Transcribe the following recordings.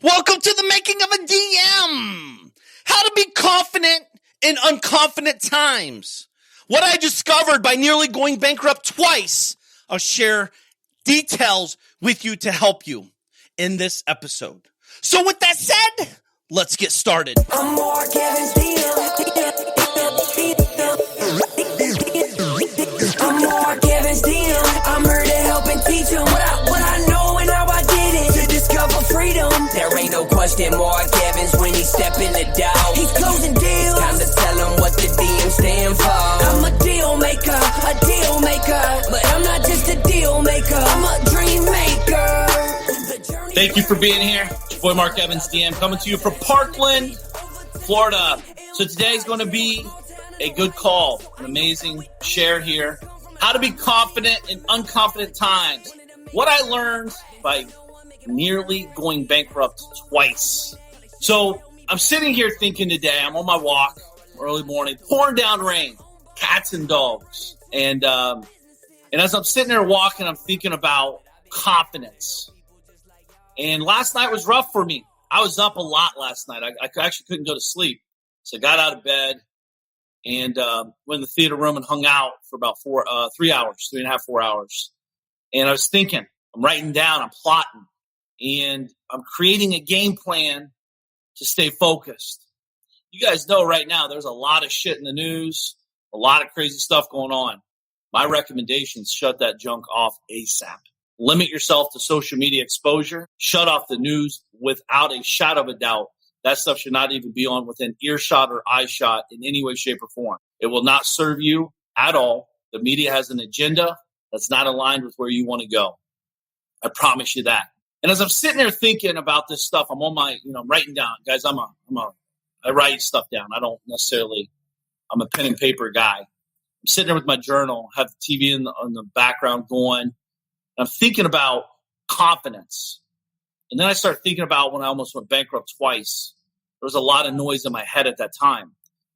Welcome to the making of a DM. How to be confident in unconfident times. What I discovered by nearly going bankrupt twice. I'll share details with you to help you in this episode. So with that said, let's get started. I'm more Kevin's DM. I'm more Kevin's DM. I'm here to help and teach him what I know and how I did it to discover freedom. There ain't no question more Kevin's when he step in the door. He's closing deals. Time to tell him what the DM stand for. I'm a deal maker, but I'm not just a deal maker. I'm a dream maker. Thank you for being here. It's your boy Mark Evans DM coming to you from Parkland, Florida. So today's going to be a good call, an amazing share here. How to be confident in unconfident times. What I learned by nearly going bankrupt twice. So I'm sitting here thinking today, I'm on my walk, early morning, pouring down rain, cats and dogs. And as I'm sitting there walking, I'm thinking about confidence. And last night was rough for me. I was up a lot last night. I actually couldn't go to sleep. So I got out of bed and went in the theater room and hung out for about 3 hours, 3.5, 4 hours. And I was thinking, I'm writing down, I'm plotting, and I'm creating a game plan to stay focused. You guys know right now there's a lot of shit in the news, a lot of crazy stuff going on. My recommendation is shut that junk off ASAP. Limit yourself to social media exposure. Shut off the news without a shadow of a doubt. That stuff should not even be on within earshot or eye shot in any way, shape, or form. It will not serve you at all. The media has an agenda that's not aligned with where you want to go. I promise you that. And as I'm sitting there thinking about this stuff, I'm on my, I'm writing down. Guys, I write stuff down. I don't necessarily, I'm a pen and paper guy. I'm sitting there with my journal, have the TV in the background going. And I'm thinking about confidence. And then I start thinking about when I almost went bankrupt twice. There was a lot of noise in my head at that time.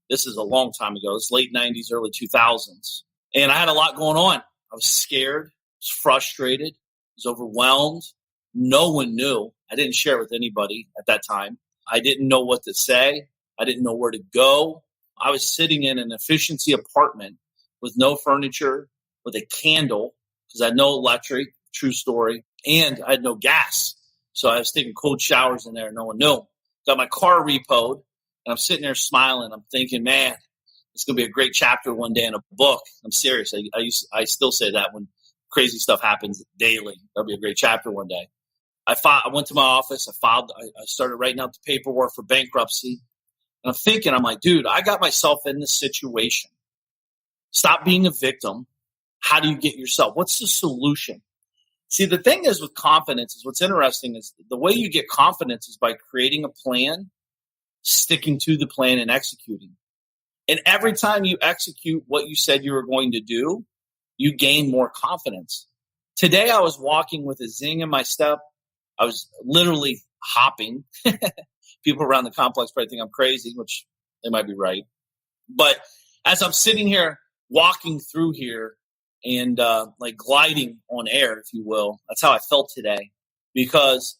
This is a long time ago. It's late 90s, early 2000s. And I had a lot going on. I was scared, I was frustrated, I was overwhelmed. No one knew. I didn't share it with anybody at that time. I didn't know what to say. I didn't know where to go. I was sitting in an efficiency apartment with no furniture, with a candle, because I had no electric, true story, and I had no gas. So I was taking cold showers in there. No one knew. Got my car repoed, and I'm sitting there smiling. I'm thinking, man, it's going to be a great chapter one day in a book. I'm serious. I still say that when crazy stuff happens daily. That'll be a great chapter one day. I went to my office. I started writing out the paperwork for bankruptcy. And I'm thinking, I'm like, dude, I got myself in this situation. Stop being a victim. How do you get yourself? What's the solution? See, the thing is with confidence is what's interesting is the way you get confidence is by creating a plan, sticking to the plan, and executing. And every time you execute what you said you were going to do, you gain more confidence. Today, I was walking with a zing in my step. I was literally hopping. People around the complex probably think I'm crazy, which they might be right. But as I'm sitting here, walking through here, and like gliding on air, if you will. That's how I felt today because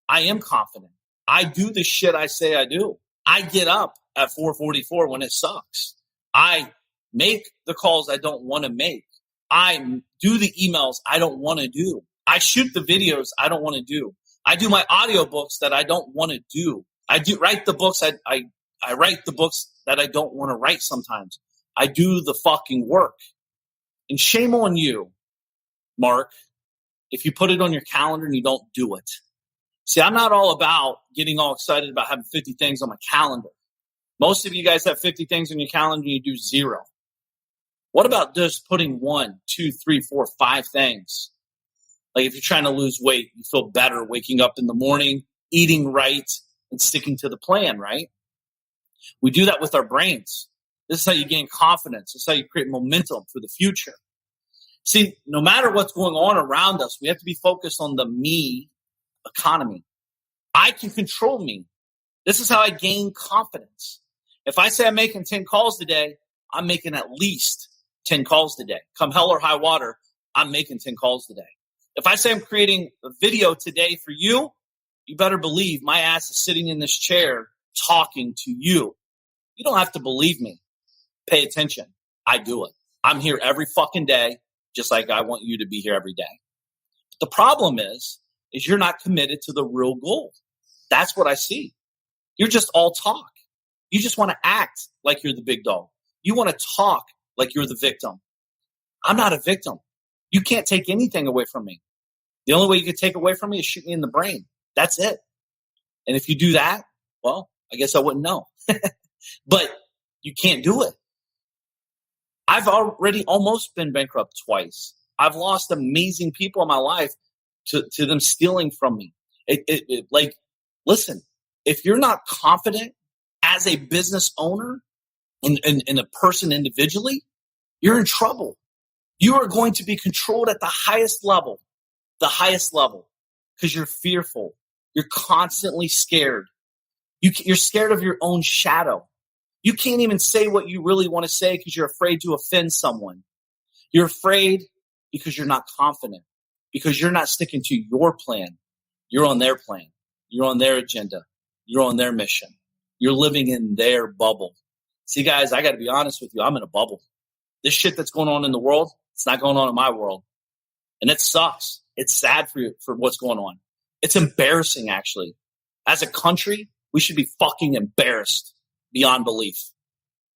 I am confident. I do the shit I say I do. I get up at 4:44 when it sucks. I make the calls I don't want to make. I do the emails I don't want to do. I shoot the videos I don't want to do. I do my audiobooks that I don't want to do. I do write the books. I write the books that I don't want to write sometimes. I do the fucking work. And shame on you, Mark, if you put it on your calendar and you don't do it. See, I'm not all about getting all excited about having 50 things on my calendar. Most of you guys have 50 things on your calendar and you do 0. What about just putting 1, 2, 3, 4, 5 things? Like if you're trying to lose weight, you feel better waking up in the morning, eating right, and sticking to the plan, right? We do that with our brains. This is how you gain confidence. This is how you create momentum for the future. See, no matter what's going on around us, we have to be focused on the me economy. I can control me. This is how I gain confidence. If I say I'm making 10 calls today, I'm making at least 10 calls today. Come hell or high water, I'm making 10 calls today. If I say I'm creating a video today for you, you better believe my ass is sitting in this chair talking to you. You don't have to believe me. Pay attention. I do it. I'm here every fucking day, just like I want you to be here every day. The problem is you're not committed to the real goal. That's what I see. You're just all talk. You just want to act like you're the big dog. You want to talk like you're the victim. I'm not a victim. You can't take anything away from me. The only way you can take away from me is shoot me in the brain. That's it. And if you do that, well, I guess I wouldn't know. But you can't do it. I've already almost been bankrupt twice. I've lost amazing people in my life to them stealing from me. Like, listen, if you're not confident as a business owner and a person individually, you're in trouble. You are going to be controlled at the highest level, because you're fearful. You're constantly scared. You're scared of your own shadow. You can't even say what you really want to say because you're afraid to offend someone. You're afraid because you're not confident, because you're not sticking to your plan. You're on their plan. You're on their agenda. You're on their mission. You're living in their bubble. See, guys, I got to be honest with you. I'm in a bubble. This shit that's going on in the world, it's not going on in my world. And it sucks. It's sad for what's going on. It's embarrassing, actually. As a country, we should be fucking embarrassed beyond belief.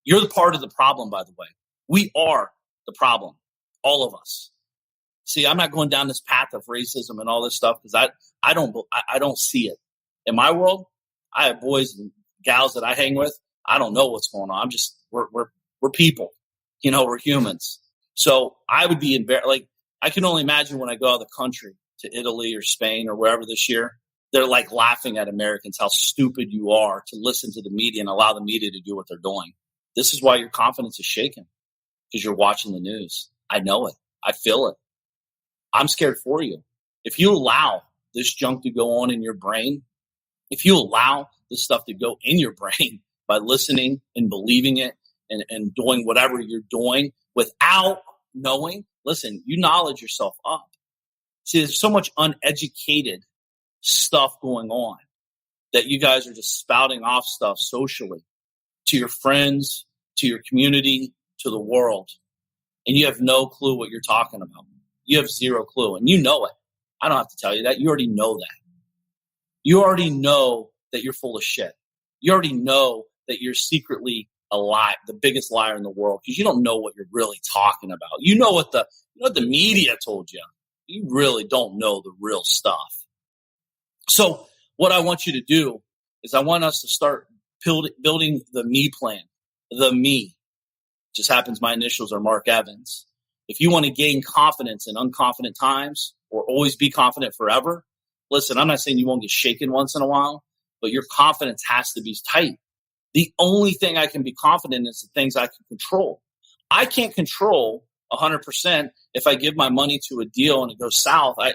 You're the part of the problem, by the way. We are the problem. All of us. See, I'm not going down this path of racism and all this stuff because I don't see it. In my world, I have boys and gals that I hang with. I don't know what's going on. We're people. You know, we're humans. So I would be embarrassed. Like, I can only imagine when I go out of the country to Italy or Spain or wherever this year, they're like laughing at Americans, how stupid you are to listen to the media and allow the media to do what they're doing. This is why your confidence is shaken, because you're watching the news. I know it. I feel it. I'm scared for you. If you allow this junk to go on in your brain, if you allow this stuff to go in your brain by listening and believing it and doing whatever you're doing without knowing, listen, you knowledge yourself up. See, there's so much uneducated stuff going on that you guys are just spouting off stuff socially to your friends, to your community, to the world. And you have no clue what you're talking about. You have zero clue, and you know it. I don't have to tell you that. You already know that. You already know that you're full of shit. You already know that you're secretly a lie, the biggest liar in the world, because you don't know what you're really talking about. You know what the media told you. You really don't know the real stuff. So what I want you to do is I want us to start building the me plan, the me. Just happens my initials are Mark Evans. If you want to gain confidence in unconfident times or always be confident forever, listen, I'm not saying you won't get shaken once in a while, but your confidence has to be tight. The only thing I can be confident in is the things I can control. I can't control 100% if I give my money to a deal and it goes south. I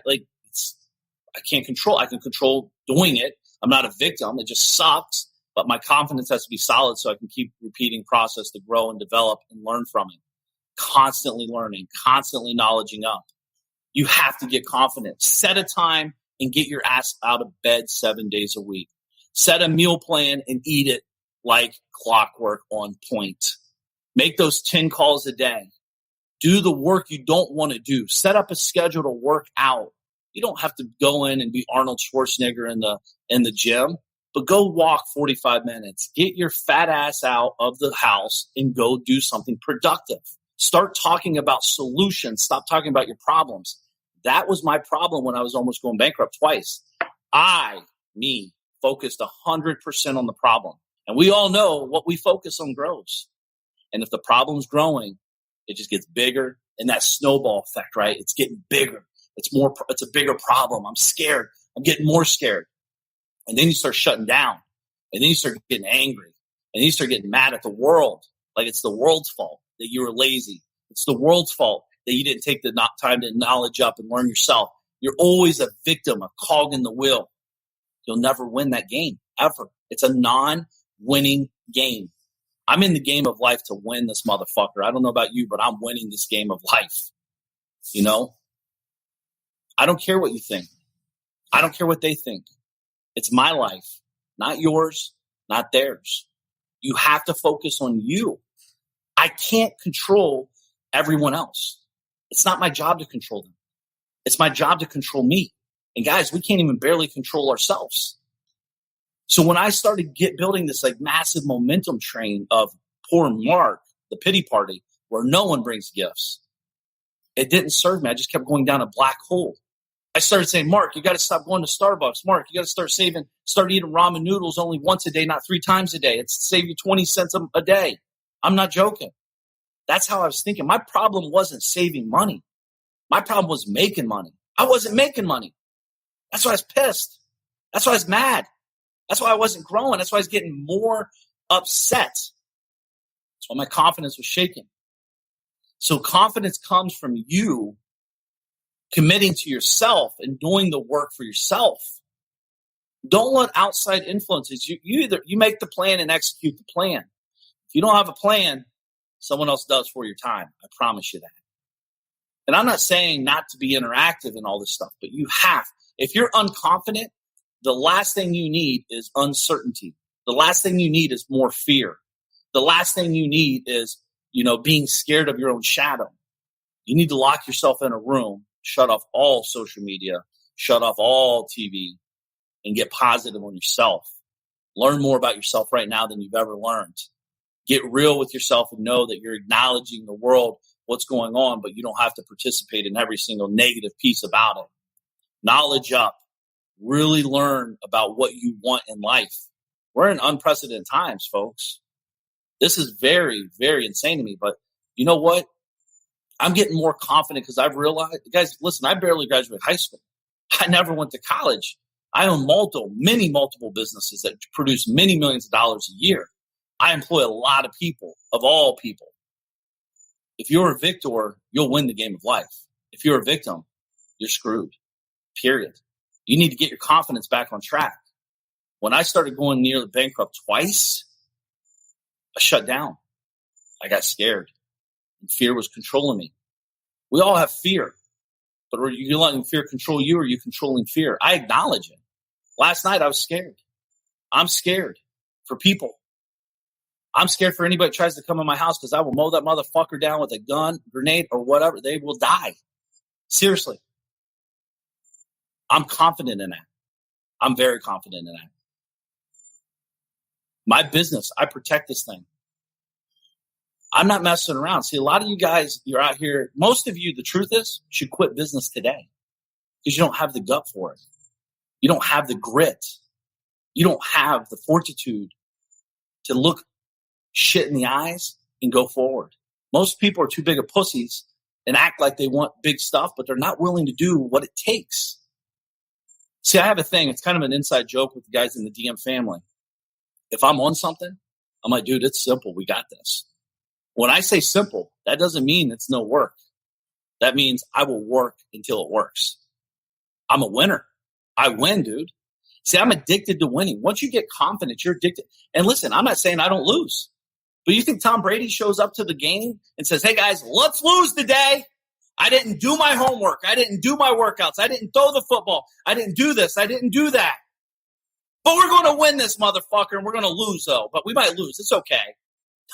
can't control. I can control doing it. I'm not a victim. It just sucks. But my confidence has to be solid so I can keep repeating process to grow and develop and learn from it. Constantly learning, constantly knowledging up. You have to get confident. Set a time and get your ass out of bed 7 days a week. Set a meal plan and eat it like clockwork, on point. Make those 10 calls a day. Do the work you don't want to do. Set up a schedule to work out. You don't have to go in and be Arnold Schwarzenegger in the gym, but go walk 45 minutes. Get your fat ass out of the house and go do something productive. Start talking about solutions. Stop talking about your problems. That was my problem when I was almost going bankrupt twice. Me, focused 100% on the problem. And we all know what we focus on grows. And if the problem's growing, it just gets bigger. And that snowball effect, right? It's getting bigger. It's a bigger problem. I'm scared. I'm getting more scared. And then you start shutting down. And then you start getting angry. And then you start getting mad at the world. Like it's the world's fault that you were lazy. It's the world's fault that you didn't take the time to knowledge up and learn yourself. You're always a victim, a cog in the wheel. You'll never win that game, ever. It's a non-winning game. I'm in the game of life to win this motherfucker. I don't know about you, but I'm winning this game of life. You know? I don't care what you think. I don't care what they think. It's my life, not yours, not theirs. You have to focus on you. I can't control everyone else. It's not my job to control them. It's my job to control me. And guys, we can't even barely control ourselves. So when I started building this like massive momentum train of poor Mark, the pity party, where no one brings gifts, it didn't serve me. I just kept going down a black hole. I started saying, Mark, you got to stop going to Starbucks. Mark, you got to start eating ramen noodles only once a day, not 3 times a day. It's save you 20 cents a day. I'm not joking. That's how I was thinking. My problem wasn't saving money. My problem was making money. I wasn't making money. That's why I was pissed. That's why I was mad. That's why I wasn't growing. That's why I was getting more upset. That's why my confidence was shaken. So confidence comes from you committing to yourself and doing the work for yourself. Don't let outside influences. You make the plan and execute the plan. If you don't have a plan, someone else does for your time. I promise you that. And I'm not saying not to be interactive and all this stuff, but you have. If you're unconfident, the last thing you need is uncertainty. The last thing you need is more fear. The last thing you need is, being scared of your own shadow. You need to lock yourself in a room, shut off all social media, shut off all TV, and get positive on yourself. Learn more about yourself right now than you've ever learned. Get real with yourself and know that you're acknowledging the world, what's going on, but you don't have to participate in every single negative piece about it. Knowledge up. Really learn about what you want in life. We're in unprecedented times, folks. This is very, very insane to me. But you know what? I'm getting more confident because I've realized, guys, listen, I barely graduated high school. I never went to college. I own multiple businesses that produce many millions of dollars a year. I employ a lot of people, of all people. If you're a victor, you'll win the game of life. If you're a victim, you're screwed. Period. You need to get your confidence back on track. When I started going nearly bankrupt twice, I shut down. I got scared. And fear was controlling me. We all have fear. But are you letting fear control you, or are you controlling fear? I acknowledge it. Last night I was scared. I'm scared for people. I'm scared for anybody that tries to come in my house because I will mow that motherfucker down with a gun, grenade, or whatever. They will die. Seriously. I'm confident in that. I'm very confident in that. My business, I protect this thing. I'm not messing around. See, a lot of you guys, you're out here. Most of you, the truth is, should quit business today because you don't have the gut for it. You don't have the grit. You don't have the fortitude to look shit in the eyes and go forward. Most people are too big of pussies and act like they want big stuff, but they're not willing to do what it takes. See, I have a thing. It's kind of an inside joke with the guys in the DM family. If I'm on something, I'm like, dude, it's simple. We got this. When I say simple, that doesn't mean it's no work. That means I will work until it works. I'm a winner. I win, dude. See, I'm addicted to winning. Once you get confident, you're addicted. And listen, I'm not saying I don't lose. But you think Tom Brady shows up to the game and says, hey, guys, let's lose today. I didn't do my homework. I didn't do my workouts. I didn't throw the football. I didn't do this. I didn't do that. But we're going to win this motherfucker, and we're going to lose, though. But we might lose. It's okay.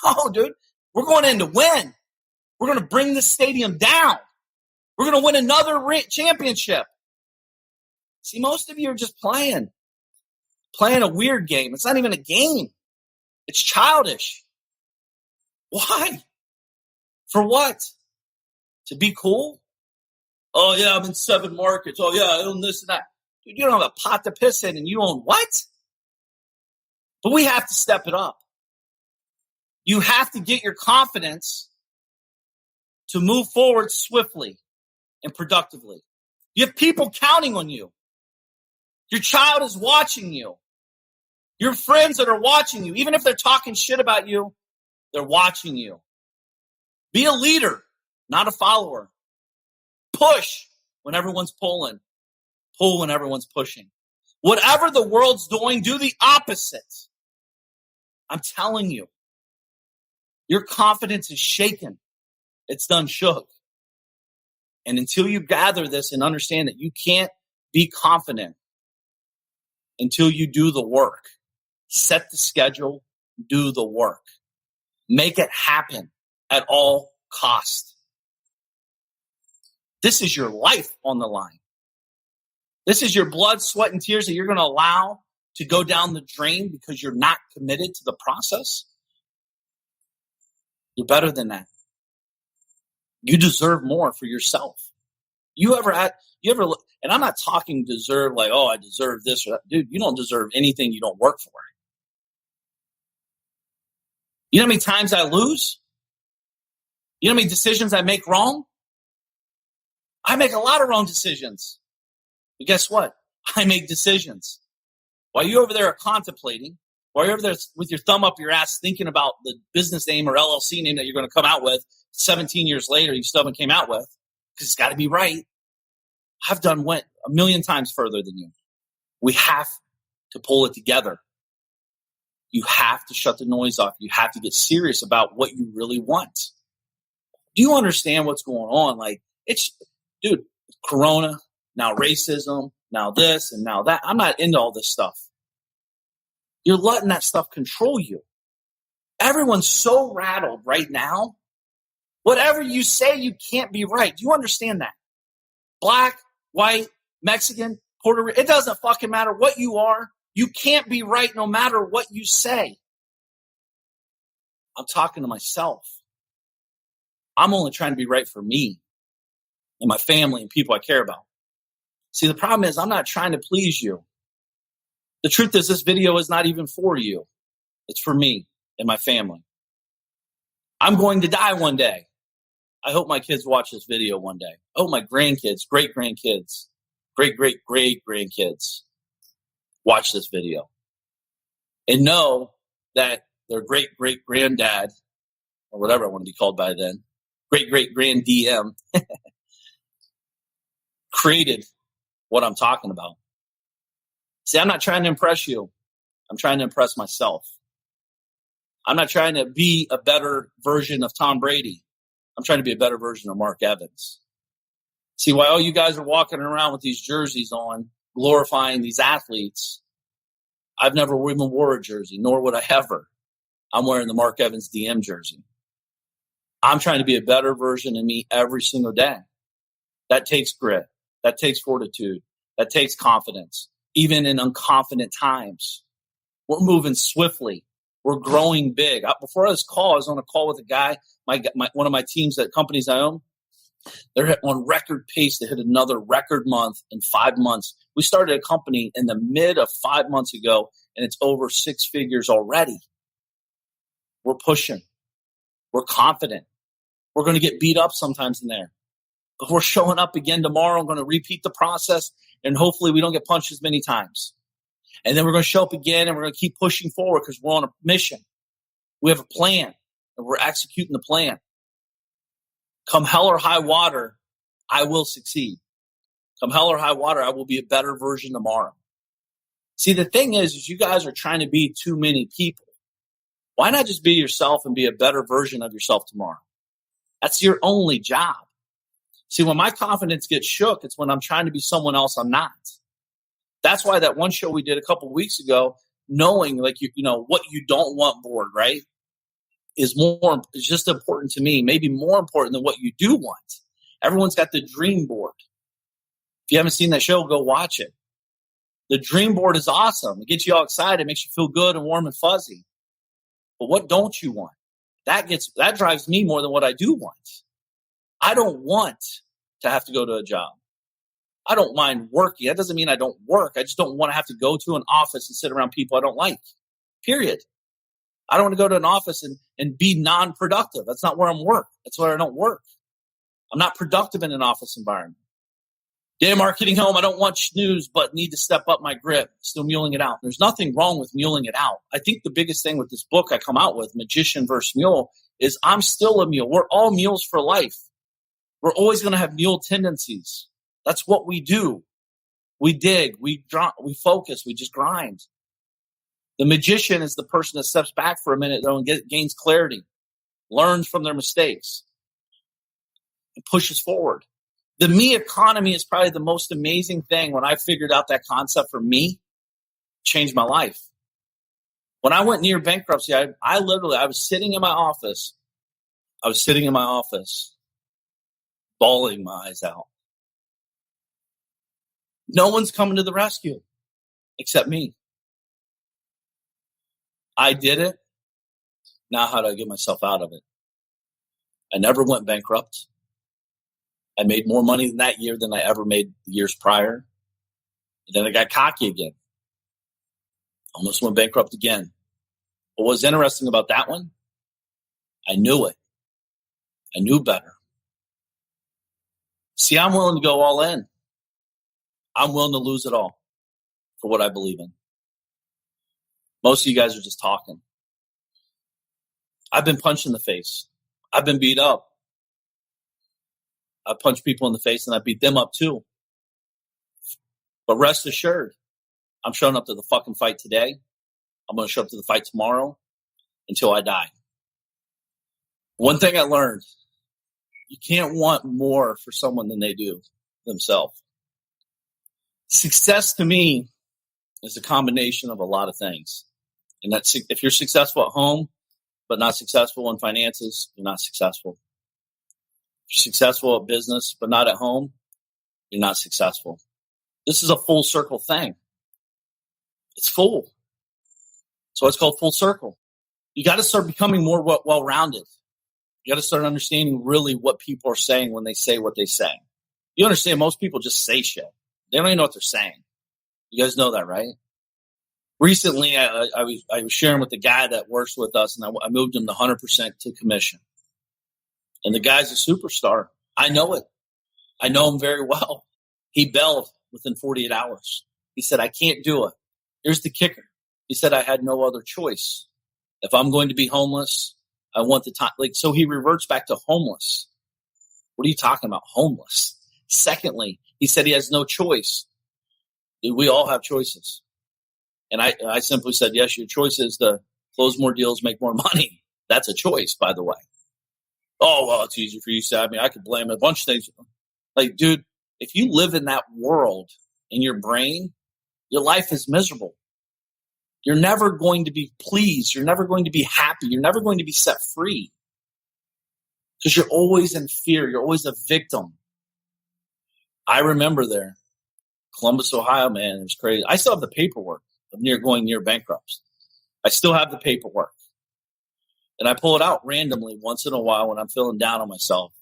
No, dude. We're going in to win. We're going to bring this stadium down. We're going to win another championship. See, most of you are just playing a weird game. It's not even a game. It's childish. Why? For what? To be cool? Oh, yeah, I'm in 7 markets. Oh, yeah, I own this and that. Dude, you don't have a pot to piss in, and you own what? But we have to step it up. You have to get your confidence to move forward swiftly and productively. You have people counting on you. Your child is watching you. Your friends that are watching you, even if they're talking shit about you, they're watching you. Be a leader, not a follower. Push when everyone's pulling. Pull when everyone's pushing. Whatever the world's doing, do the opposite. I'm telling you. Your confidence is shaken. It's done shook. And until you gather this and understand that you can't be confident until you do the work. Set the schedule, do the work. Make it happen at all cost. This is your life on the line. This is your blood, sweat, and tears that you're going to allow to go down the drain because you're not committed to the process. You're better than that. You deserve more for yourself. And I'm not talking deserve like, oh, I deserve this or that. Dude, you don't deserve anything you don't work for. You know how many times I lose? You know how many decisions I make wrong? I make a lot of wrong decisions. But guess what? I make decisions. While you over there are contemplating, while you're over there with your thumb up your ass thinking about the business name or LLC name that you're going to come out with 17 years later, you still haven't came out with, because it's got to be right. I've went a million times further than you. We have to pull it together. You have to shut the noise off. You have to get serious about what you really want. Do you understand what's going on? Like, dude, Corona, now racism, now this and now that. I'm not into all this stuff. You're letting that stuff control you. Everyone's so rattled right now. Whatever you say, you can't be right. Do you understand that? Black, white, Mexican, Puerto Rican, it doesn't fucking matter what you are. You can't be right no matter what you say. I'm talking to myself. I'm only trying to be right for me and my family and people I care about. See, the problem is I'm not trying to please you. The truth is this video is not even for you. It's for me and my family. I'm going to die one day. I hope my kids watch this video one day. I hope my grandkids, great-grandkids, great-great-great-grandkids watch this video and know that their great-great-granddad, or whatever I want to be called by then, great-great-grand-DM, created what I'm talking about. See, I'm not trying to impress you. I'm trying to impress myself. I'm not trying to be a better version of Tom Brady. I'm trying to be a better version of Mark Evans. See, while all you guys are walking around with these jerseys on, glorifying these athletes, I've never even wore a jersey, nor would I ever. I'm wearing the Mark Evans DM jersey. I'm trying to be a better version of me every single day. That takes grit. That takes fortitude. That takes confidence. Even in unconfident times, we're moving swiftly. We're growing big. Before this call, I was on a call with a guy, one of my teams at companies I own. They're on record pace to hit another record month in 5 months. We started a company in the mid of 5 months ago, and it's over 6 figures already. We're pushing. We're confident. We're going to get beat up sometimes in there. But we're showing up again tomorrow. I'm going to repeat the process, and hopefully we don't get punched as many times. And then we're going to show up again, and we're going to keep pushing forward because we're on a mission. We have a plan, and we're executing the plan. Come hell or high water, I will succeed. Come hell or high water, I will be a better version tomorrow. See, the thing is you guys are trying to be too many people. Why not just be yourself and be a better version of yourself tomorrow? That's your only job. See, when my confidence gets shook, it's when I'm trying to be someone else I'm not. That's why that one show we did a couple of weeks ago, knowing like you know what you don't want board, right? Is just important to me, maybe more important than what you do want. Everyone's got the dream board. If you haven't seen that show, go watch it. The dream board is awesome. It gets you all excited, it makes you feel good and warm and fuzzy. But what don't you want? That drives me more than what I do want. I don't want to have to go to a job. I don't mind working. That doesn't mean I don't work. I just don't want to have to go to an office and sit around people I don't like. Period. I don't want to go to an office and be non-productive. That's not where I'm work. That's where I don't work. I'm not productive in an office environment. Day of marketing home, I don't want snooze, but need to step up my grip. Still muling it out. There's nothing wrong with muling it out. I think the biggest thing with this book I come out with, Magician versus Mule, is I'm still a mule. We're all mules for life. We're always going to have mule tendencies. That's what we do. We dig, we focus, we just grind. The magician is the person that steps back for a minute though and gains clarity, learns from their mistakes, and pushes forward. The me economy is probably the most amazing thing when I figured out that concept for me. changed my life. When I went near bankruptcy, I was sitting in my office. Bawling my eyes out. No one's coming to the rescue except me. I did it. Now how do I get myself out of it? I never went bankrupt. I made more money in that year than I ever made the years prior. And then I got cocky again. Almost went bankrupt again. But what was interesting about that one, I knew it. I knew better. See, I'm willing to go all in. I'm willing to lose it all for what I believe in. Most of you guys are just talking. I've been punched in the face. I've been beat up. I punch people in the face and I beat them up too. But rest assured, I'm showing up to the fucking fight today. I'm going to show up to the fight tomorrow until I die. One thing I learned, you can't want more for someone than they do themselves. Success to me is a combination of a lot of things. And that's, if you're successful at home, but not successful in finances, you're not successful. If you're successful at business, but not at home, you're not successful. This is a full circle thing. It's full. So it's called full circle. You got to start becoming more well-rounded. You got to start understanding really what people are saying when they say what they say. You understand most people just say shit. They don't even know what they're saying. You guys know that, right? Recently, I was sharing with the guy that works with us, and I moved him to 100% to commission. And the guy's a superstar. I know it. I know him very well. He bailed within 48 hours. He said, I can't do it. Here's the kicker. He said, I had no other choice. If I'm going to be homeless, I want the time. So he reverts back to homeless. What are you talking about? Homeless. Secondly, he said he has no choice. We all have choices. And I simply said, yes, your choice is to close more deals, make more money. That's a choice, by the way. Oh, well, it's easy for you to say. I mean, I could blame a bunch of things. Like, dude, if you live in that world in your brain, your life is miserable. You're never going to be pleased. You're never going to be happy. You're never going to be set free. Because you're always in fear. You're always a victim. I remember there, Columbus, Ohio, man, it was crazy. I still have the paperwork of going near bankrupt. I still have the paperwork. And I pull it out randomly once in a while when I'm feeling down on myself.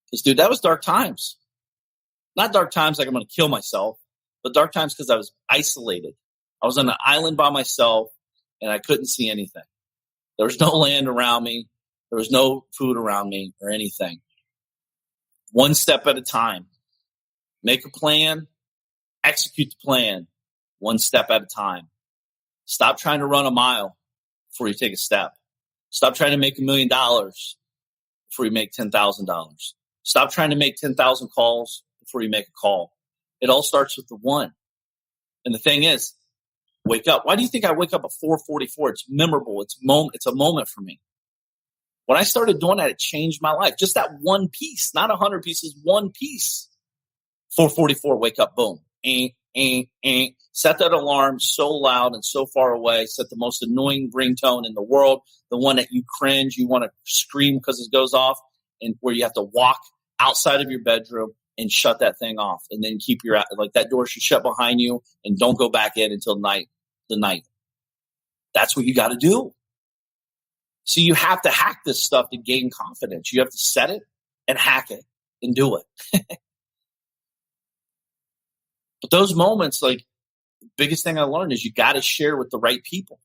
Because, dude, that was dark times. Not dark times like I'm going to kill myself, but dark times because I was isolated. I was on an island by myself, and I couldn't see anything. There was no land around me. There was no food around me or anything. One step at a time. Make a plan. Execute the plan. One step at a time. Stop trying to run a mile before you take a step. Stop trying to make $1 million before you make $10,000. Stop trying to make 10,000 calls before you make a call. It all starts with the one. And the thing is, wake up. Why do you think I wake up at 4:44? It's memorable. It's a moment for me. When I started doing that, it changed my life. Just that one piece, not 100 pieces, one piece. 4:44, wake up, boom. Set that alarm so loud and so far away. Set the most annoying ringtone in the world, the one that you cringe, you want to scream because it goes off, and where you have to walk outside of your bedroom and shut that thing off. And then keep that door should shut behind you and don't go back in until the night. That's what you got to do. So you have to hack this stuff to gain confidence. You have to set it and hack it and do it. But those moments, like, the biggest thing I learned is you got to share with the right people.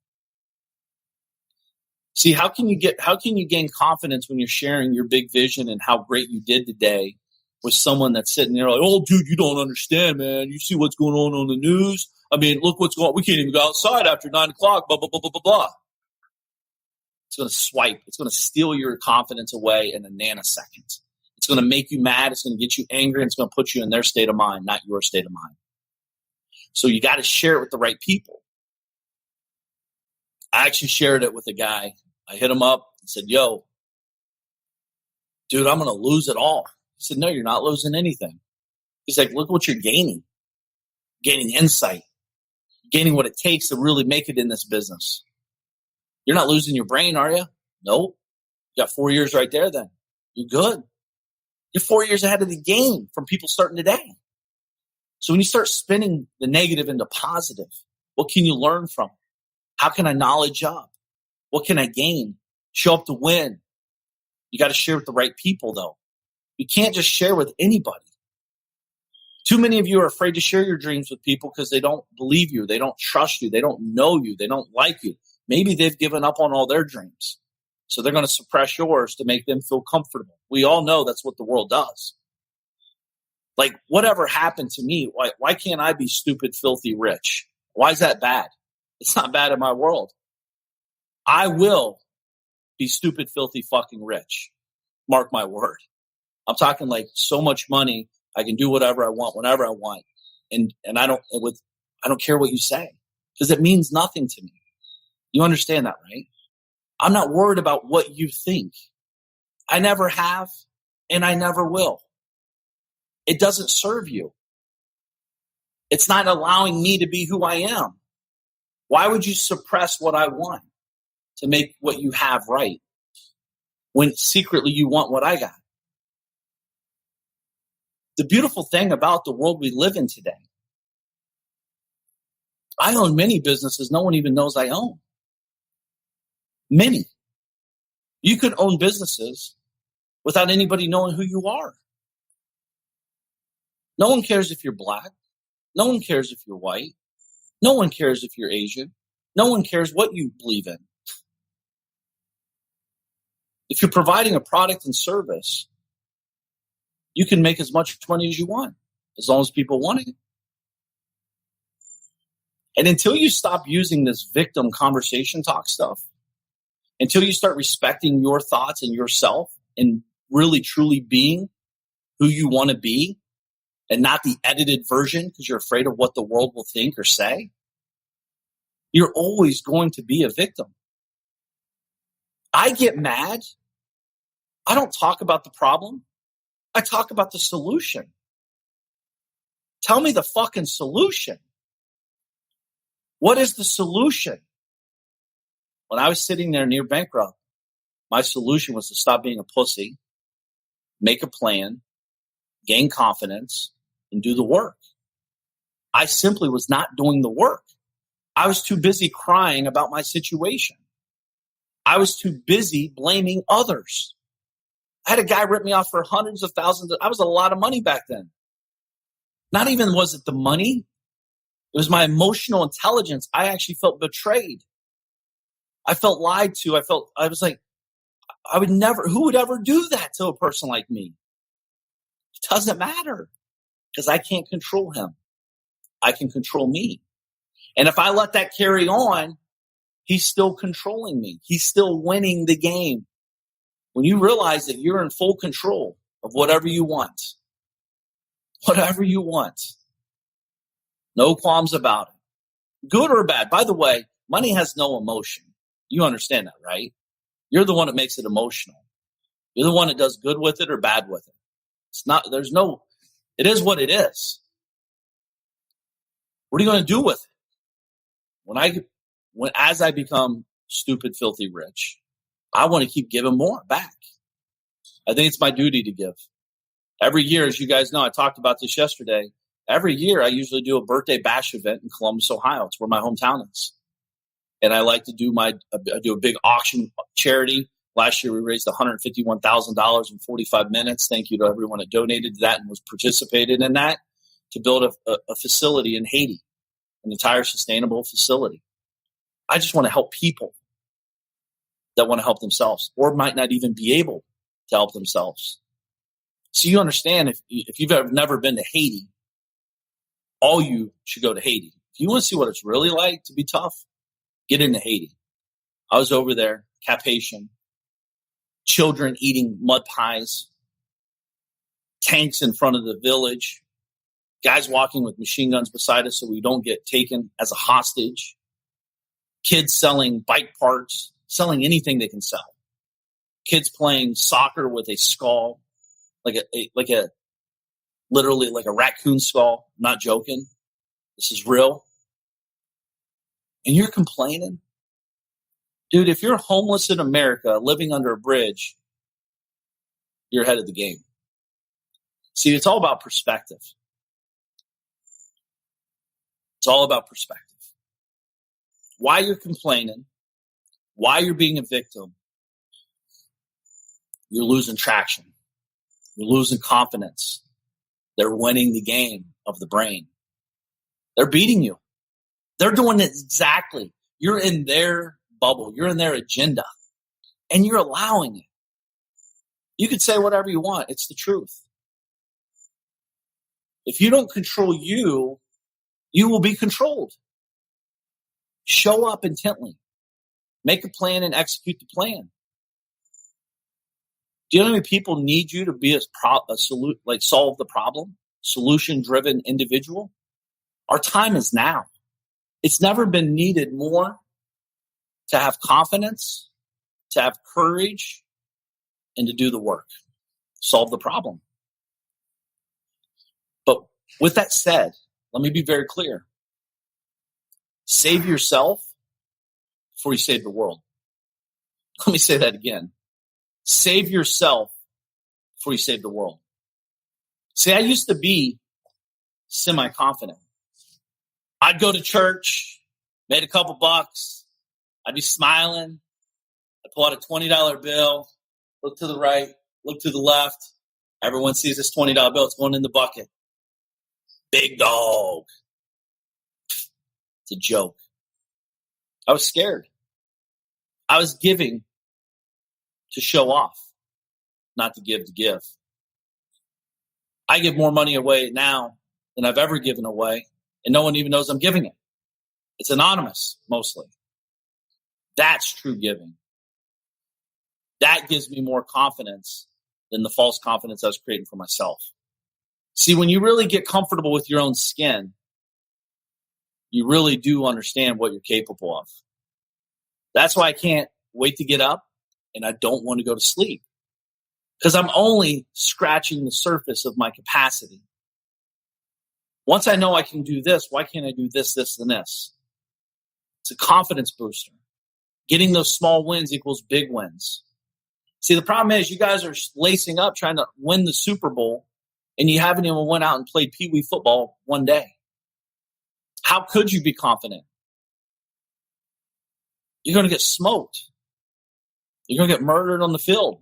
See, how can you gain confidence when you're sharing your big vision and how great you did today with someone that's sitting there like, oh, dude, you don't understand, man. You see what's going on the news? I mean, look what's going on. We can't even go outside after 9 o'clock, blah, blah, blah, blah, blah, blah. It's going to swipe. It's going to steal your confidence away in a nanosecond. It's going to make you mad. It's going to get you angry. And it's going to put you in their state of mind, not your state of mind. So you got to share it with the right people. I actually shared it with a guy. I hit him up and said, yo, dude, I'm going to lose it all. He said, no, you're not losing anything. He's like, look what you're gaining. Gaining insight. gaining what it takes to really make it in this business. You're not losing your brain, are you? Nope. You got 4 years right there then. You're good. You're 4 years ahead of the game from people starting today. So when you start spinning the negative into positive, what can you learn from? How can I knowledge up? What can I gain? Show up to win. You got to share with the right people, though. You can't just share with anybody. Too many of you are afraid to share your dreams with people because they don't believe you. They don't trust you. They don't know you. They don't like you. Maybe they've given up on all their dreams. So they're going to suppress yours to make them feel comfortable. We all know that's what the world does. Like, whatever happened to me, why can't I be stupid, filthy, rich? Why is that bad? It's not bad in my world. I will be stupid, filthy, fucking rich. Mark my word. I'm talking like so much money, I can do whatever I want, whenever I want. And I don't care what you say because it means nothing to me. You understand that, right? I'm not worried about what you think. I never have, and I never will. It doesn't serve you. It's not allowing me to be who I am. Why would you suppress what I want to make what you have right when secretly you want what I got? The beautiful thing about the world we live in today, I own many businesses no one even knows I own. Many. You could own businesses without anybody knowing who you are. No one cares if you're black. No one cares if you're white. No one cares if you're Asian. No one cares what you believe in. If you're providing a product and service, you can make as much money as you want, as long as people want it. And until you stop using this victim conversation talk stuff, until you start respecting your thoughts and yourself and really truly being who you want to be and not the edited version because you're afraid of what the world will think or say, you're always going to be a victim. I get mad. I don't talk about the problem. I talk about the solution. Tell me the fucking solution. What is the solution? When I was sitting there near Bankrupt, my solution was to stop being a pussy, make a plan, gain confidence, and do the work. I simply was not doing the work. I was too busy crying about my situation. I was too busy blaming others. I had a guy rip me off for hundreds of thousands. I was a lot of money back then. Not even was it the money. It was my emotional intelligence. I actually felt betrayed. I felt lied to. I was like, who would ever do that to a person like me? It doesn't matter because I can't control him. I can control me. And if I let that carry on, he's still controlling me. He's still winning the game. When you realize that you're in full control of whatever you want, no qualms about it, good or bad. By the way, money has no emotion. You understand that, right? You're the one that makes it emotional. You're the one that does good with it or bad with it. It is what it is. What are you going to do with it? As I become stupid, filthy rich, I want to keep giving more back. I think it's my duty to give. Every year, as you guys know, I talked about this yesterday. Every year, I usually do a birthday bash event in Columbus, Ohio. It's where my hometown is. And I like to do I do a big auction charity. Last year, we raised $151,000 in 45 minutes. Thank you to everyone that donated to that and was participated in that to build a facility in Haiti, an entire sustainable facility. I just want to help people that want to help themselves or might not even be able to help themselves. So you understand, if you've never been to Haiti, all you should go to Haiti. If you want to see what it's really like to be tough, get into Haiti. I was over there, Cap-Haitian, children eating mud pies, tanks in front of the village, guys walking with machine guns beside us so we don't get taken as a hostage, kids selling bike parts, selling anything they can sell, kids playing soccer with a skull, literally like a raccoon skull. I'm not joking. This is real. and you're complaining? Dude, if you're homeless in America living under a bridge, you're ahead of the game. See, it's all about perspective. It's all about perspective. Why you're complaining, why you're being a victim, you're losing traction. You're losing confidence. They're winning the game of the brain. They're beating you. They're doing it exactly. You're in their bubble. You're in their agenda. And you're allowing it. You can say whatever you want. It's the truth. If you don't control you, you will be controlled. Show up intently. Make a plan and execute the plan. Do you know how many people need you to be solve the problem? Solution-driven individual? Our time is now. It's never been needed more to have confidence, to have courage, and to do the work. Solve the problem. But with that said, let me be very clear. Save yourself before you save the world. Let me say that again. Save yourself before you save the world. See, I used to be semi-confident. I'd go to church, made a couple bucks. I'd be smiling. I'd pull out a $20 bill, look to the right, look to the left. Everyone sees this $20 bill. It's going in the bucket. Big dog. It's a joke. I was scared. I was giving to show off, not to give to give. I give more money away now than I've ever given away, and no one even knows I'm giving it. It's anonymous, mostly. That's true giving. That gives me more confidence than the false confidence I was creating for myself. See, when you really get comfortable with your own skin, you really do understand what you're capable of. That's why I can't wait to get up, and I don't want to go to sleep. Because I'm only scratching the surface of my capacity. Once I know I can do this, why can't I do this, this, and this? It's a confidence booster. Getting those small wins equals big wins. See, the problem is you guys are lacing up trying to win the Super Bowl, and you haven't even went out and played Pee Wee football one day. How could you be confident? You're going to get smoked. You're going to get murdered on the field.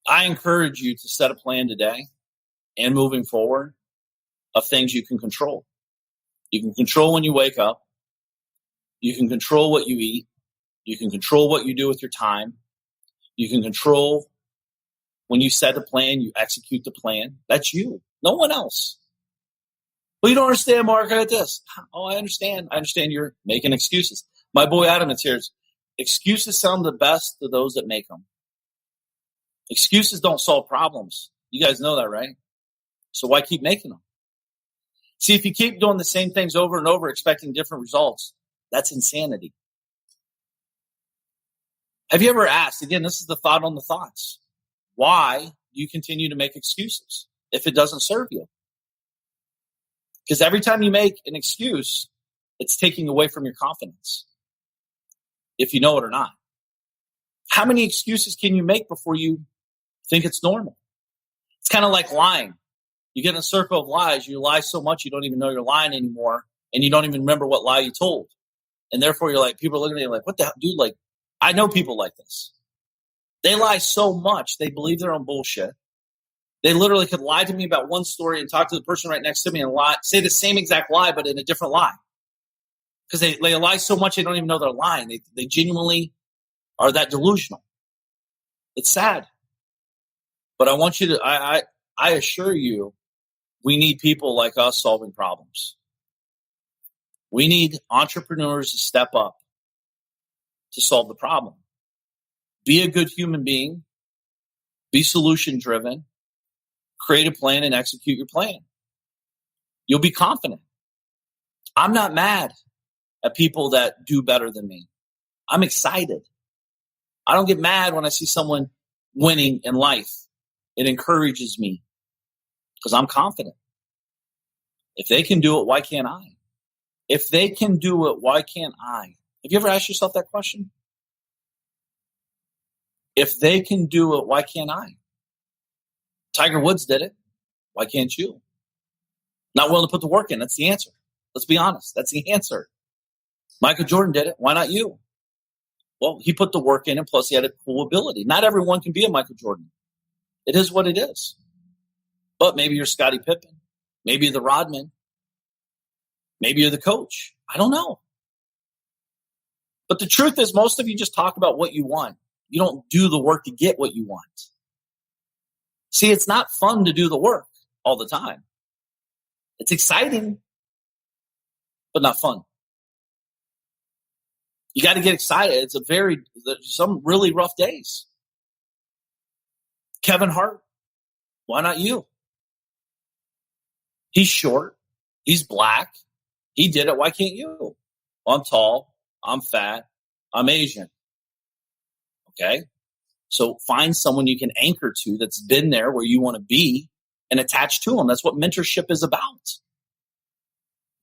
I encourage you to set a plan today and moving forward of things you can control. You can control when you wake up. You can control what you eat. You can control what you do with your time. You can control when you set a plan, you execute the plan. That's you, no one else. Well, you don't understand, Mark, I got this. Oh, I understand. I understand you're making excuses. My boy Adam is here. Excuses sound the best to those that make them. Excuses don't solve problems. You guys know that, right? So why keep making them? See, if you keep doing the same things over and over, expecting different results, that's insanity. Have you ever asked, again, this is the thought on the thoughts, why do you continue to make excuses if it doesn't serve you? Because every time you make an excuse, it's taking away from your confidence, if you know it or not. How many excuses can you make before you think it's normal? It's kind of like lying. You get in a circle of lies. You lie so much you don't even know you're lying anymore, and you don't even remember what lie you told. And therefore, you're like, people are looking at you like, what the hell, dude? Like, I know people like this. They lie so much, they believe their own bullshit. They literally could lie to me about one story and talk to the person right next to me and say the same exact lie, but in a different lie. Because they lie so much, they don't even know they're lying. They genuinely are that delusional. It's sad. But I want you to, I assure you, we need people like us solving problems. We need entrepreneurs to step up to solve the problem. Be a good human being. Be solution-driven. Create a plan and execute your plan. You'll be confident. I'm not mad at people that do better than me. I'm excited. I don't get mad when I see someone winning in life. It encourages me because I'm confident. If they can do it, why can't I? If they can do it, why can't I? Have you ever asked yourself that question? If they can do it, why can't I? Tiger Woods did it. Why can't you? Not willing to put the work in. That's the answer. Let's be honest. That's the answer. Michael Jordan did it. Why not you? Well, he put the work in, and plus he had a cool ability. Not everyone can be a Michael Jordan. It is what it is. But maybe you're Scottie Pippen. Maybe you're the Rodman. Maybe you're the coach. I don't know. But the truth is, most of you just talk about what you want. You don't do the work to get what you want. See, it's not fun to do the work all the time. It's exciting, but not fun. You got to get excited. Some really rough days. Kevin Hart, why not you? He's short. He's black. He did it. Why can't you? Well, I'm tall. I'm fat. I'm Asian. Okay? So find someone you can anchor to that's been there where you want to be and attach to them. That's what mentorship is about.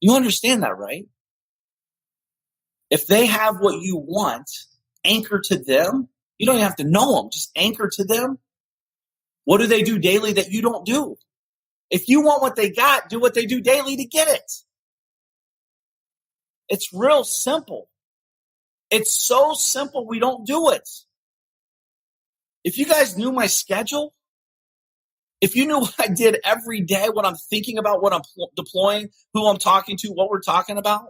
You understand that, right? If they have what you want, anchor to them. You don't even have to know them. Just anchor to them. What do they do daily that you don't do? If you want what they got, do what they do daily to get it. It's real simple. It's so simple we don't do it. If you guys knew my schedule, if you knew what I did every day, what I'm thinking about, what I'm deploying, who I'm talking to, what we're talking about,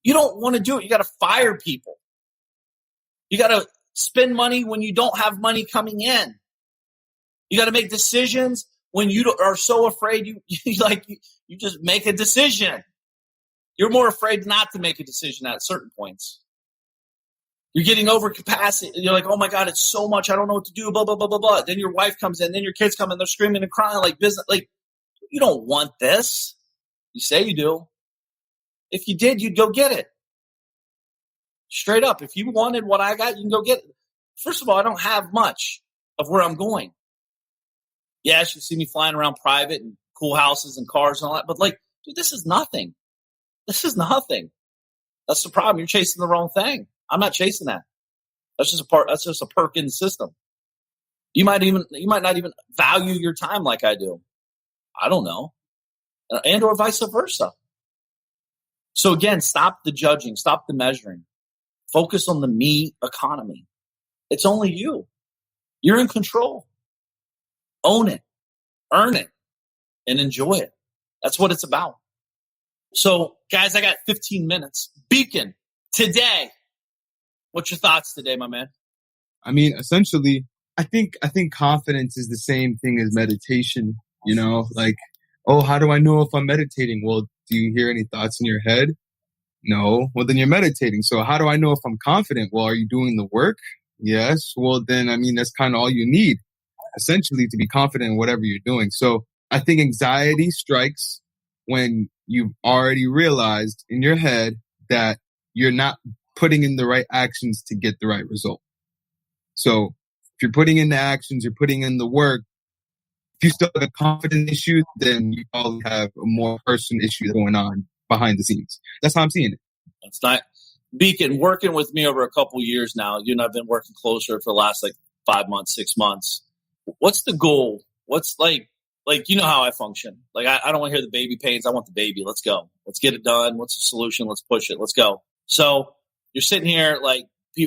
you don't want to do it. You got to fire people. You got to spend money when you don't have money coming in. You got to make decisions when you are so afraid you just make a decision. You're more afraid not to make a decision at certain points. You're getting over capacity. You're like, oh my God, it's so much. I don't know what to do, blah, blah, blah, blah, blah. Then your wife comes in, then your kids come in, they're screaming and crying like business. Like, you don't want this. You say you do. If you did, you'd go get it. Straight up. If you wanted what I got, you can go get it. First of all, I don't have much of where I'm going. Yeah, you see me flying around private and cool houses and cars and all that. But like, dude, this is nothing. This is nothing. That's the problem. You're chasing the wrong thing. I'm not chasing that. That's just a perk in the system. You might not even value your time like I do. I don't know. And or vice versa. So again, stop the judging, stop the measuring. Focus on the me economy. It's only you. You're in control. Own it, earn it, and enjoy it. That's what it's about. So, guys, I got 15 minutes. Beacon, today, what's your thoughts today, my man? I mean, essentially, I think confidence is the same thing as meditation. You know, like, oh, how do I know if I'm meditating? Well, do you hear any thoughts in your head? No. Well, then you're meditating. So how do I know if I'm confident? Well, are you doing the work? Yes. Well, then, I mean, that's kind of all you need, essentially, to be confident in whatever you're doing. So I think anxiety strikes when you've already realized in your head that you're not putting in the right actions to get the right result. So if you're putting in the actions, you're putting in the work, if you still have a confidence issue, then you probably have a more person issue going on behind the scenes. That's how I'm seeing it. That's not Beacon working with me over a couple years now. You and I've been working closer for the last 5 months, 6 months. What's the goal? What's like, you know how I function. Like, I don't want to hear the baby pains. I want the baby. Let's go. Let's get it done. What's the solution? Let's push it. Let's go. So you're sitting here, like,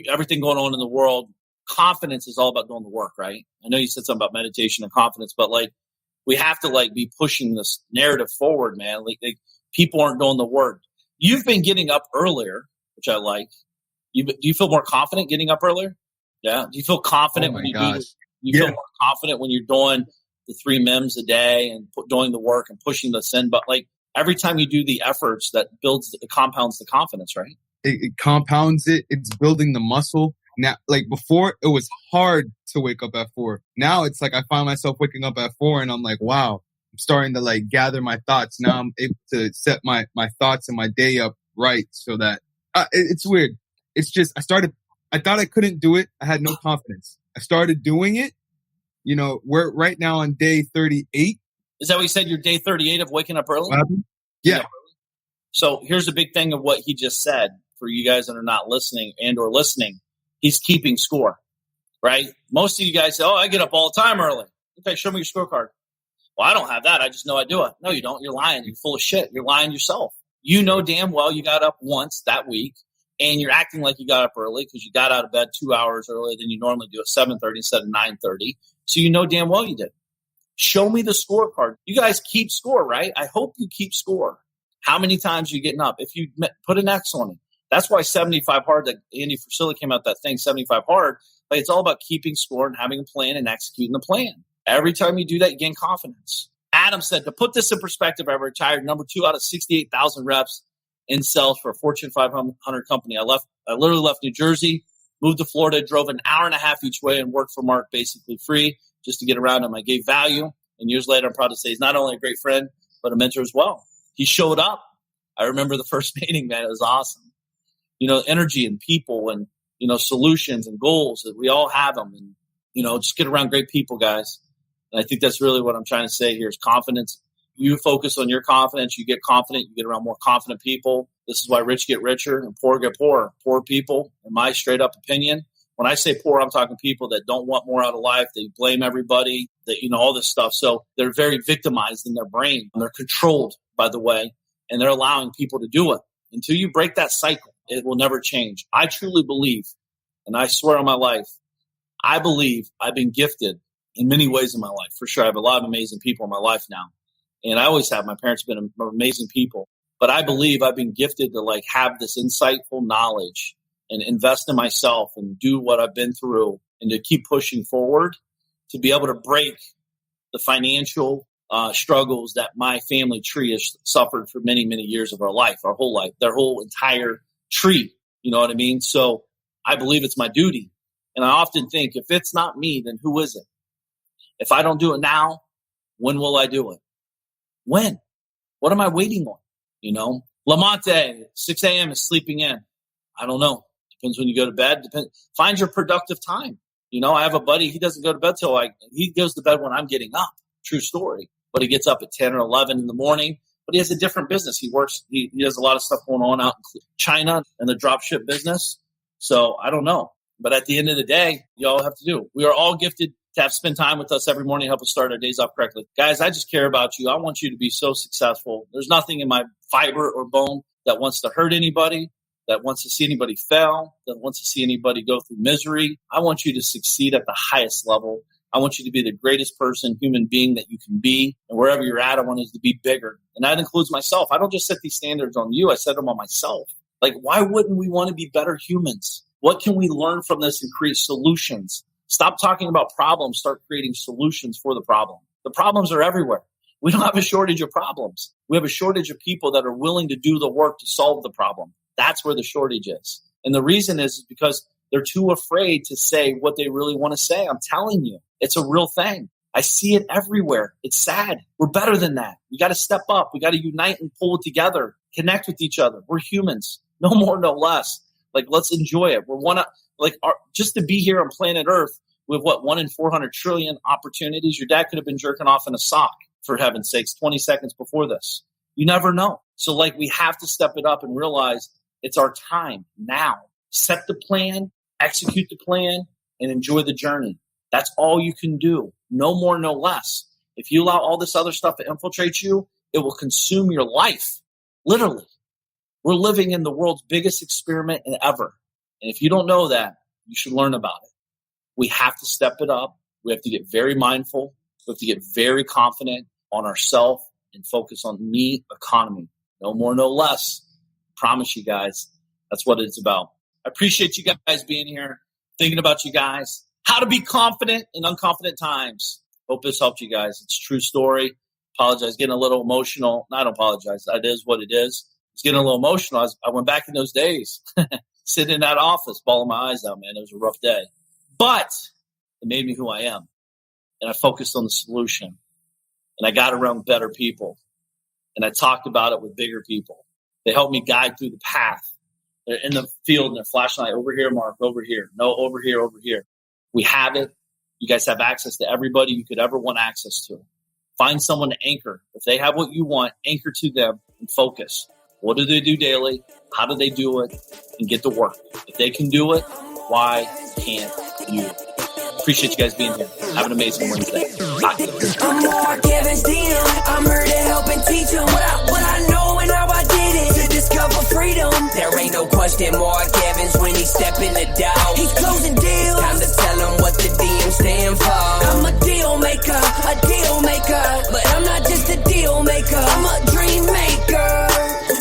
everything going on in the world. Confidence is all about doing the work, right? I know you said something about meditation and confidence, but like, we have to be pushing this narrative forward, man. Like people aren't doing the work. You've been getting up earlier, which I like. Do you feel more confident getting up earlier? Yeah. Do you feel confident when you do? You feel more confident when you're doing the 3 MIMs a day and doing the work and pushing the send button. Like every time you do the efforts, that compounds the confidence, right? It compounds it. It's building the muscle. Now, like before, it was hard to wake up at 4. Now it's like I find myself waking up at 4 and I'm like, wow, I'm starting to gather my thoughts. Now I'm able to set my thoughts and my day up right so that it's weird. It's just I thought I couldn't do it. I had no confidence. I started doing it. You know, we're right now on day 38. Is that what you said? You're day 38 of waking up early? Yeah. So here's a big thing of what he just said for you guys that are not listening and or listening. He's keeping score, right? Most of you guys say, oh, I get up all the time early. Okay, show me your scorecard. Well, I don't have that. I just know I do it. No, you don't. You're lying. You're full of shit. You're lying yourself. You know damn well you got up once that week, and you're acting like you got up early because you got out of bed 2 hours earlier than you normally do at 7:30 instead of 9:30. So you know damn well you did. Show me the scorecard. You guys keep score, right? I hope you keep score. How many times are you getting up? If you put an X on it. That's why 75 hard, that Andy Frisella came out that thing, 75 hard. Like, it's all about keeping score and having a plan and executing the plan. Every time you do that, you gain confidence. Adam said, to put this in perspective, I retired number 2 out of 68,000 reps in sales for a Fortune 500 company. I literally left New Jersey, moved to Florida, drove an hour and a half each way and worked for Mark basically free just to get around him. I gave value. And years later, I'm proud to say he's not only a great friend, but a mentor as well. He showed up. I remember the first meeting, man. It was awesome. Energy and people and, solutions and goals that we all have them. And, just get around great people, guys. And I think that's really what I'm trying to say here is confidence. You focus on your confidence. You get confident. You get around more confident people. This is why rich get richer and poor get poorer. Poor people, in my straight up opinion. When I say poor, I'm talking people that don't want more out of life. They blame everybody, that, all this stuff. So they're very victimized in their brain. They're controlled, by the way, and they're allowing people to do it. Until you break that cycle, it will never change. I truly believe, and I swear on my life, I believe I've been gifted in many ways in my life. For sure, I have a lot of amazing people in my life now. And I always have. My parents have been amazing people. But I believe I've been gifted to have this insightful knowledge and invest in myself and do what I've been through and to keep pushing forward to be able to break the financial struggles that my family tree has suffered for many, many years of our life, our whole life, their whole entire tree. You know what I mean? So I believe it's my duty. And I often think if it's not me, then who is it? If I don't do it now, when will I do it? When? What am I waiting on? Lamonte, 6 a.m. is sleeping in. I don't know. Depends when you go to bed. Find your productive time. I have a buddy. He doesn't go to bed till he goes to bed when I'm getting up. True story. But he gets up at 10 or 11 in the morning. But he has a different business. He works. He has a lot of stuff going on out in China and the dropship business. So I don't know. But at the end of the day, you all have to do. We are all gifted to spend time with us every morning to help us start our days off correctly. Guys, I just care about you. I want you to be so successful. There's nothing in my fiber or bone that wants to hurt anybody, that wants to see anybody fail, that wants to see anybody go through misery. I want you to succeed at the highest level. I want you to be the greatest person, human being that you can be. And wherever you're at, I want it to be bigger. And that includes myself. I don't just set these standards on you. I set them on myself. Why wouldn't we want to be better humans? What can we learn from this and create solutions? Stop talking about problems. Start creating solutions for the problem. The problems are everywhere. We don't have a shortage of problems. We have a shortage of people that are willing to do the work to solve the problem. That's where the shortage is. And the reason is because they're too afraid to say what they really want to say. I'm telling you, it's a real thing. I see it everywhere. It's sad. We're better than that. We got to step up. We got to unite and pull it together, connect with each other. We're humans. No more, no less. Let's enjoy it. We're just to be here on planet Earth with 1 in 400 trillion opportunities. Your dad could have been jerking off in a sock, for heaven's sakes, 20 seconds before this. You never know. So we have to step it up and realize it's our time now. Set the plan, execute the plan, and enjoy the journey. That's all you can do. No more, no less. If you allow all this other stuff to infiltrate you, it will consume your life. Literally. We're living in the world's biggest experiment ever. And if you don't know that, you should learn about it. We have to step it up. We have to get very mindful. We have to get very confident on ourselves and focus on me economy. No more, no less. Promise you guys, that's what it's about. I appreciate you guys being here, thinking about you guys, how to be confident in unconfident times. Hope this helped you guys. It's a true story. Apologize, getting a little emotional. No, I don't apologize. It is what it is. It's getting a little emotional. I went back in those days, sitting in that office, bawling my eyes out, man. It was a rough day. But it made me who I am. And I focused on the solution. And I got around better people. And I talked about it with bigger people. They helped me guide through the path. They're in the field and they're flashing light. Over here, Mark. Over here. No, over here, over here. We have it. You guys have access to everybody you could ever want access to. Find someone to anchor. If they have what you want, anchor to them and focus. What do they do daily? How do they do it? And get to work. If they can do it, why can't you? Appreciate you guys being here. Have an amazing Wednesday. Talk to you. I'm Mark Evans DM. I'm here to help and teach them what I know and how I did it to discover freedom. There ain't no question Mark Evans when he step in the door. He's closing deals. Time to tell him what the DM stand for. I'm a deal maker, but I'm not just a deal maker. I'm a dream maker.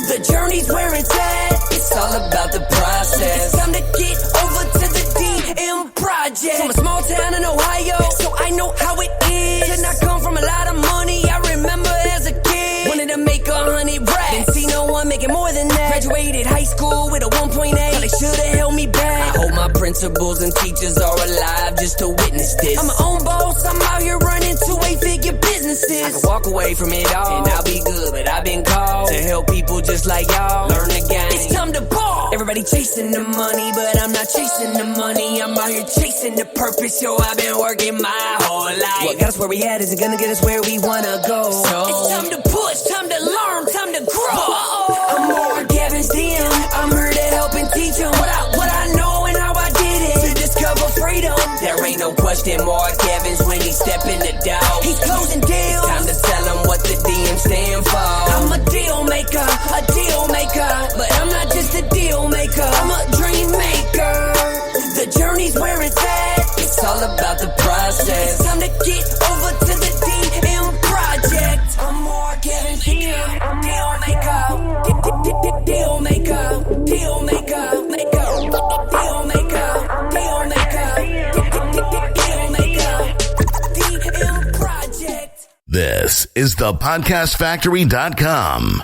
The journey's where it's at. It's all about the process. It's time to get over to the DM project. From a small town in Ohio, so I know how it is. Did not come from a lot of money. I remember as a kid, wanted to make 100 racks. Didn't see no one making more than that. Graduated high school with a 1.8. Thought they should have held me back. I hope my principals and teachers are alive just to witness this. I'm my own boss. I'm out here running 2-8-figure businesses. I can walk away from it all and I'll be good, but I've been called to help people just like y'all learn the game. It's time to ball. Everybody chasing the money, but I'm not chasing the money. I'm out here chasing the purpose. Yo, I've been working my whole life. What got us where we at isn't gonna get us where we wanna go. So it's time to push, time to learn, time to grow. I'm Mark Evans DM. I'm here to help and teach them what I know and how I did it to discover freedom. There ain't no question Mark Evans when he step in the door. He's closing deals. Time to tell him what the DM stand for. I'm a deal maker, but I'm not just a deal maker. I'm a dream maker. The journey's where it's at. It's all about the process. It's time to get over to the DM project. I'm Mark Evans DM. I'm deal maker, deal maker, deal maker, DM project. This is thepodcastfactory.com.